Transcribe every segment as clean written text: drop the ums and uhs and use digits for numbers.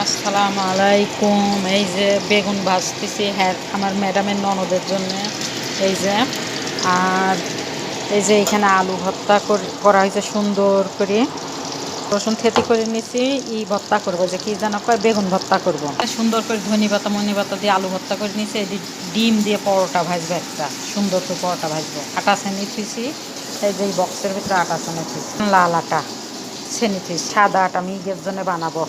আসসালামু আলাইকুম। এই যে বেগুন ভাজতেছি, হ্যাঁ আমার ম্যাডামের ননদের জন্য। এই যে আর এই যে এখানে আলু ভর্তা করা হয়েছে সুন্দর করে, রসুন থেতি করে নিছি। ভর্তা করবো, যে কি যেন কয়, বেগুন ভর্তা করব। সুন্দর করে ধনে পাতা মনে পাতা দিয়ে আলু ভর্তা করে নিছি। এই ডিম দিয়ে পরোটা ভাজবো, একটা সুন্দর করে পরোটা ভাজবো। আটা ছেনে থুইছি, এই যে এই বক্সের ভিতরে আটা ছেনে থুইছি, লাল আটা ছেনে থুইছি। সাদা আটা আমি ঈদের জন্য বানাবো।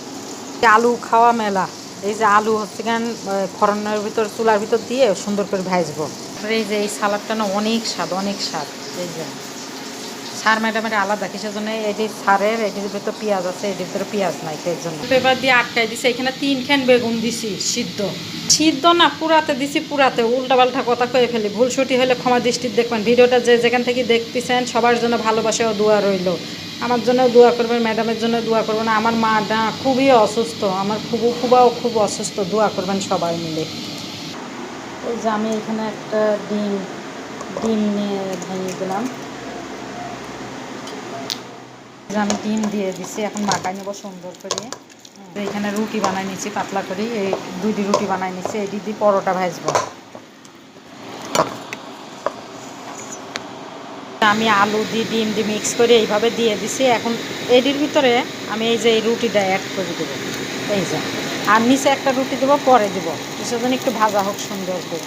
আলু খাওয়া মেলা। এই যে আলু হচ্ছে কেন ফোড়নের ভিতর, চুলার ভিতর দিয়ে সুন্দর করে ভাজবো। তারপরে এই যে এই সালাদটা না অনেক স্বাদ, অনেক স্বাদ। এই যে সার ম্যাডামের আলাদা কিসের জন্য, এটি সারের এটির ভিতরে পেঁয়াজ আছে, এটির ভিতরে পেঁয়াজ নাই, এর জন্য পেপার দিয়ে আটকাই দিছে। এখানে 3 খান বেগুন দিছি সিদ্ধ। সিদ্ধ না, পুরাতে দিছি। পুরাতে উল্টাপাল্টা কথা কয়ে ফেলি, ভুল ছুটি হলে ক্ষমা দৃষ্টির দেখবেন। ভিডিওটা যে যেখান থেকে দেখতেছেন সবার জন্য ভালোবাসা ও দোয়া রইল। আমার জন্য দোয়া করবেন, ম্যাডামের জন্য দোয়া করবেন। আমার মা না খুবই অসুস্থ, আমার ফুবাও খুব অসুস্থ, দোয়া করবেন সবাই মিলে। এই যে আমি এখানে একটা ডিম ডিম নিয়ে ভেঙে দিলাম। আমি ডিম দিয়ে দিছি, এখন মাখাই নেবো সুন্দর করে। এখানে রুটি বানাই নিচ্ছি পাতলা করে, এই 2টি রুটি বানাই নিচ্ছি। এটি দিয়ে পরোটা ভাজবো। আমি আলু দিয়ে ডিম দিয়ে মিক্স করে এইভাবে দিয়ে দিছি। এখন এটির ভিতরে আমি এই যে এই রুটিটা অ্যাড করে দেবো। এই যে আর নিচে একটা রুটি দেবো, পরে দেবো, কিছুদিন একটু ভাজা হোক সুন্দর করে।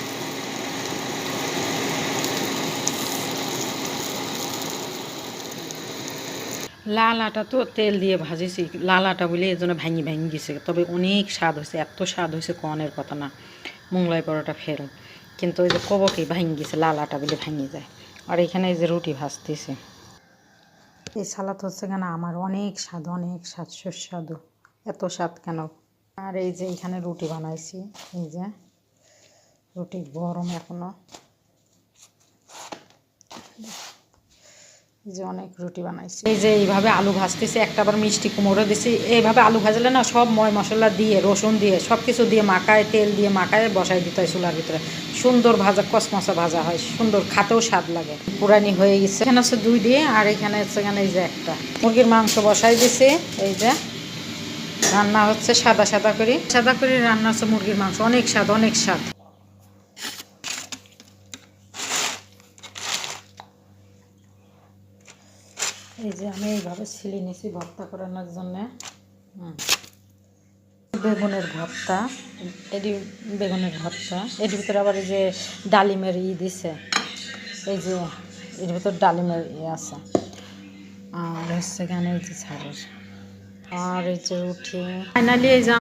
লাল আটা তো তেল দিয়ে ভাজেছি, লাল আটা বলে এই জন্য ভেঙে গেছে। তবে অনেক স্বাদ হয়েছে, এত স্বাদ হয়েছে কনের কথা না। মোংলাই পরোটা ফেল, কিন্তু ওই যে কবকে ভেঙে গেছে, লাল আটা বলে ভেঙে যায়। আর এখানে এই যে রুটি ভাজতেছে। এই সালাদ হচ্ছে কেন আমার অনেক স্বাদ, অনেক স্বাদ, সুস্বাদু। এত স্বাদ কেন। আর এই যে এখানে রুটি বানাইছি, এই যে রুটি গরম এখনো। যে অনেক রুটি বানাইছি। এই যে এইভাবে আলু ভাজতেছি, একটা আবার মিষ্টি কুমড়ো দিছি। এইভাবে আলু ভাজলে না সব ময় মশলা দিয়ে, রসুন দিয়ে, সব কিছু দিয়ে মাখায়, তেল দিয়ে মাখায় বসাই দিতে হয় চুলার ভিতরে। সুন্দর ভাজা, কসমসা ভাজা হয়, সুন্দর, খাতেও স্বাদ লাগে। পুরানি হয়ে গেছে। এখানে হচ্ছে 2 দিয়ে, আর এখানে হচ্ছে এখানে এই যে একটা মুরগির মাংস বসাই দিছি। এই যে রান্না হচ্ছে সাদা সাদা করে রান্না হচ্ছে মুরগির মাংস, অনেক স্বাদ, অনেক স্বাদ। এই যে আমি এইভাবে ছিলে নিয়েছি ভর্তা করানোর জন্যে। বেগুনের ভর্তা, এটি বেগুনের ভর্তা। এর ভিতরে আবার এই যে ডালিমের দিছে। এই যে এর ভিতর ডালিমের আছে। আর হচ্ছে এখানে এই যে ছাড়ের, আর এই যে রুটি। ফাইনালি এই যে